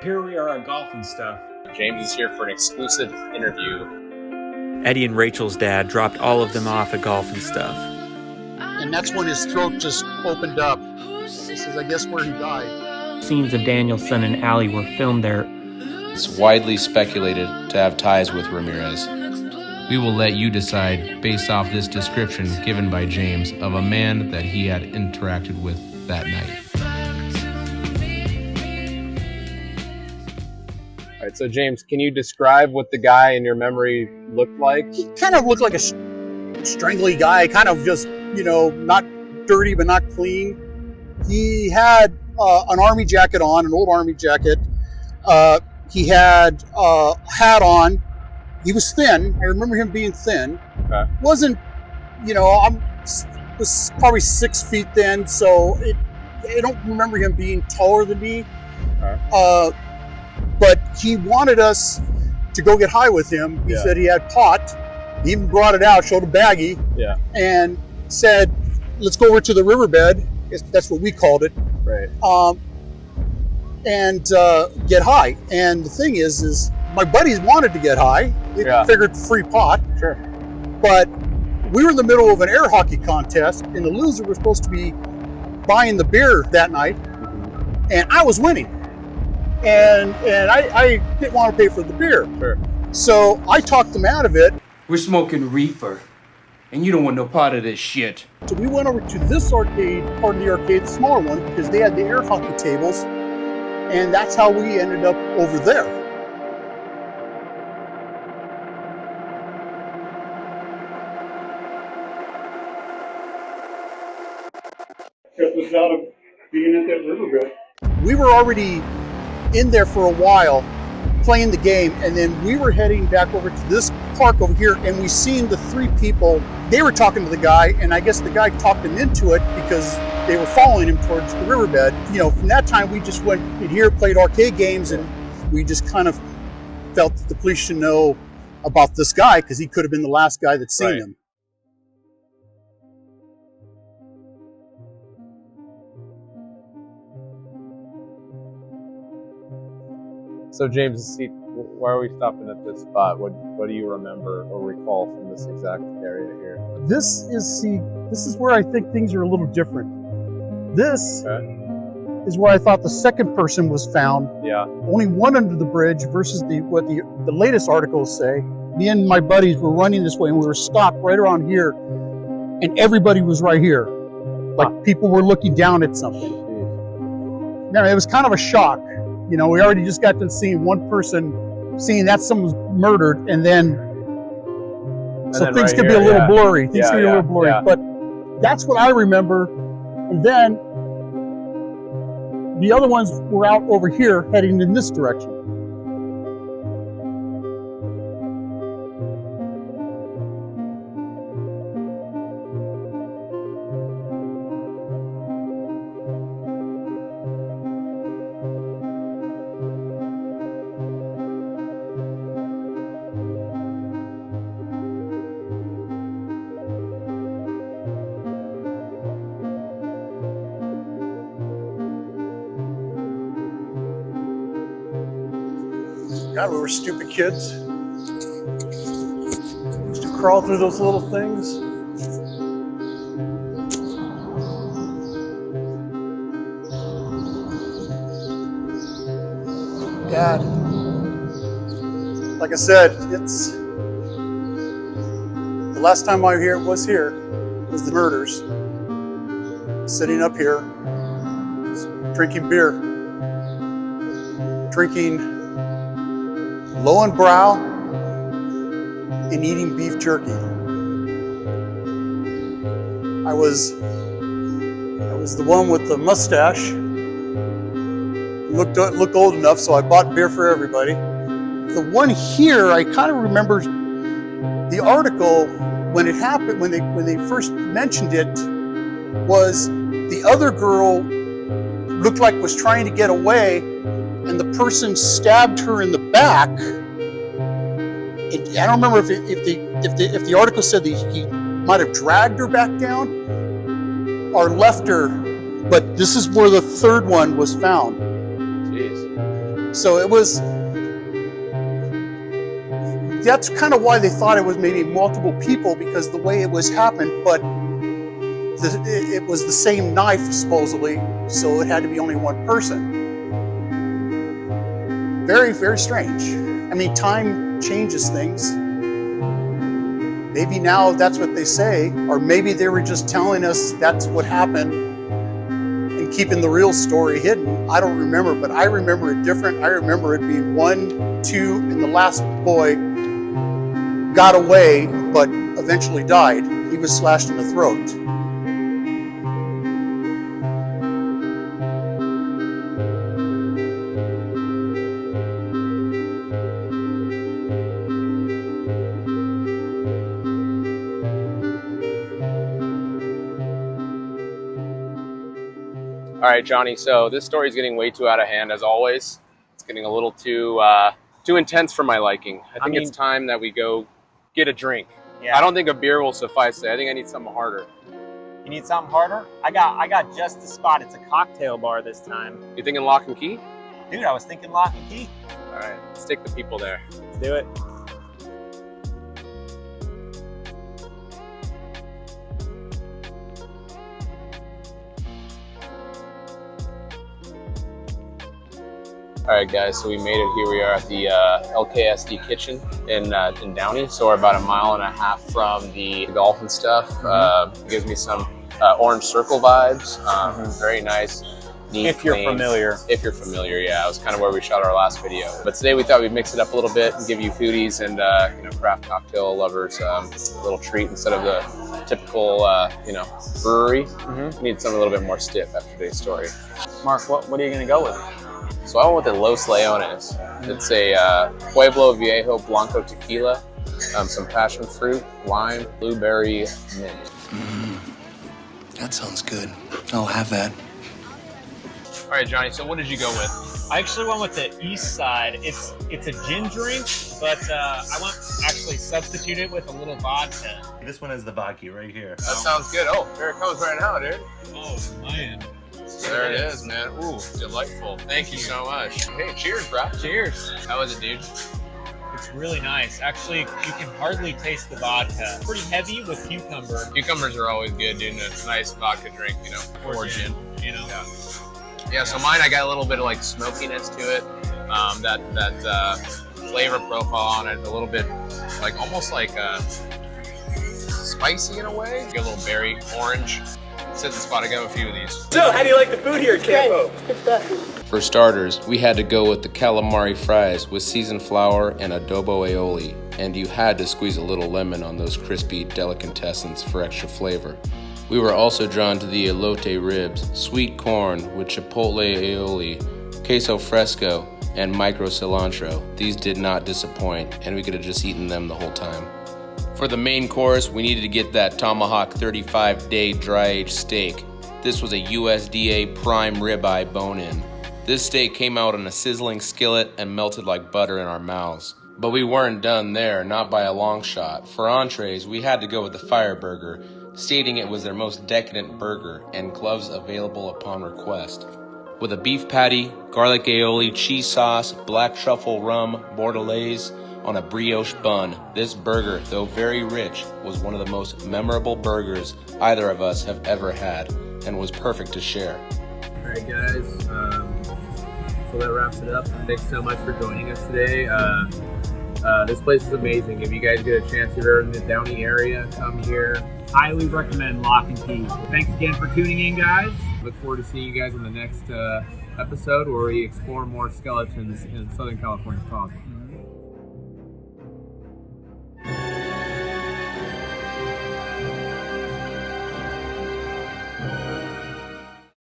Here we are at Golf and Stuff. James is here for an exclusive interview. Eddie and Rachel's dad dropped all of them off at Golf and Stuff. And that's when his throat just opened up. This is, I guess, where he died. Scenes of Daniel's son and Allie were filmed there. It's widely speculated to have ties with Ramirez. We will let you decide based off this description given by James of a man that he had interacted with that night. All right, so James, can you describe what the guy in your memory looked like? He kind of looked like a strangly guy, kind of just, not dirty but not clean. He had an army jacket on, an old army jacket. He had a hat on. He was thin. I remember him being thin. Okay. Wasn't, was probably 6 feet then, so I don't remember him being taller than me. Okay. But he wanted us to go get high with him. He said he had pot. He even brought it out, showed a baggie, and said, let's go over to the riverbed. That's what we called it. Right. And get high. And the thing is my buddies wanted to get high. They figured free pot. Sure. But we were in the middle of an air hockey contest, and the loser was supposed to be buying the beer that night, and I was winning. And I didn't want to pay for the beer. Sure. So I talked them out of it. We're smoking reefer, and you don't want no part of this shit. So we went over to this arcade, part of the arcade, the smaller one, because they had the air hockey tables, and that's how we ended up over there. Kept us out of being at that riverbed. We were already in there for a while playing the game, and then we were heading back over to this park over here, and we seen the three people. They were talking to the guy, and I guess the guy talked them into it because they were following him towards the riverbed. From that time we just went in here, played arcade games, and we just kind of felt that the police should know about this guy because he could have been the last guy that seen him. So James, why are we stopping at this spot? What do you remember or recall from this exact area here? This is where I think things are a little different. This is where I thought the second person was found. Yeah. Only one under the bridge versus what the latest articles say. Me and my buddies were running this way, and we were stopped right around here, and everybody was right here. Like people were looking down at something. Now, it was kind of a shock. We already just got to seeing one person seeing that someone was murdered, and then things could be a little blurry. Things could be a little blurry, but that's what I remember. And then the other ones were out over here heading in this direction. God, we were stupid kids. Used to crawl through those little things. God. Like I said, it's the last time I was here was the murders. Sitting up here, drinking beer, drinking Lowenbrau, and eating beef jerky. I was the one with the mustache. Looked old enough, so I bought beer for everybody. The one here, I kind of remember the article when it happened, when they first mentioned it, was the other girl looked like was trying to get away, and the person stabbed her in the back. I don't remember if the article said that he might have dragged her back down or left her, but this is where the third one was found. Jeez. So it was, that's kind of why they thought it was maybe multiple people, because the way it was happened, but it was the same knife supposedly, so it had to be only one person. Very, very strange. I mean, time changes things. Maybe now that's what they say, or maybe they were just telling us that's what happened and keeping the real story hidden. I don't remember, but I remember it different. I remember it being 1, 2, and the last boy got away, but eventually died. He was slashed in the throat. All right, Johnny, so this story is getting way too out of hand, as always. It's getting a little too intense for my liking. I think it's time that we go get a drink. Yeah. I don't think a beer will suffice today. I think I need something harder. You need something harder? I got just the spot. It's a cocktail bar this time. You thinking Lock and Key? Dude, I was thinking Lock and Key. All right, let's take the people there. Let's do it. All right, guys, so we made it. Here we are at the LKSD kitchen in Downey. So we're about 1.5 miles from the golf and stuff. It gives me some Orange Circle vibes. Very nice, neat, If you're clean. familiar. If you're familiar, yeah. It was kind of where we shot our last video. But today we thought we'd mix it up a little bit and give you foodies and craft cocktail lovers a little treat instead of the typical brewery. We need something a little bit more stiff after today's story. Mark, what are you going to go with? So I went with the Los Leones. It's a Pueblo, Viejo, Blanco tequila, some passion fruit, lime, blueberry, mint. That sounds good. I'll have that. All right, Johnny, so what did you go with? I actually went with the Eastside. It's a gin drink, but I want actually substitute it with a little vodka. This one is the vodka right here. That sounds good. Oh, here it comes right now, dude. Oh man. There it is, man. Ooh, delightful. Thank you so much. Hey, cheers, bro. Cheers. How is it, dude? It's really nice. Actually, you can hardly taste the vodka. Pretty heavy with cucumber. Cucumbers are always good, dude. It's a nice vodka drink, or gin. Yeah, so mine, I got a little bit of like smokiness to it. That flavor profile on it, a little bit like almost like spicy in a way. Get a little berry, orange. Set the spot. I got a few of these. So, how do you like the food here at Campo? For starters, we had to go with the calamari fries with seasoned flour and adobo aioli, and you had to squeeze a little lemon on those crispy delicatessens for extra flavor. We were also drawn to the elote ribs, sweet corn with chipotle aioli, queso fresco, and micro cilantro. These did not disappoint, and we could have just eaten them the whole time. For the main course, we needed to get that Tomahawk 35-day dry-aged steak. This was a USDA prime ribeye bone-in. This steak came out on a sizzling skillet and melted like butter in our mouths. But we weren't done there, not by a long shot. For entrees, we had to go with the Fire Burger, stating it was their most decadent burger and gloves available upon request. With a beef patty, garlic aioli, cheese sauce, black truffle rum, bordelaise, on a brioche bun, this burger, though very rich, was one of the most memorable burgers either of us have ever had, and was perfect to share. All right, guys, so that wraps it up. Thanks so much for joining us today. This place is amazing. If you guys get a chance, if you're in the Downey area, come here. Highly recommend Lock and Key. Thanks again for tuning in, guys. Look forward to seeing you guys in the next episode where we explore more skeletons in Southern California's closet.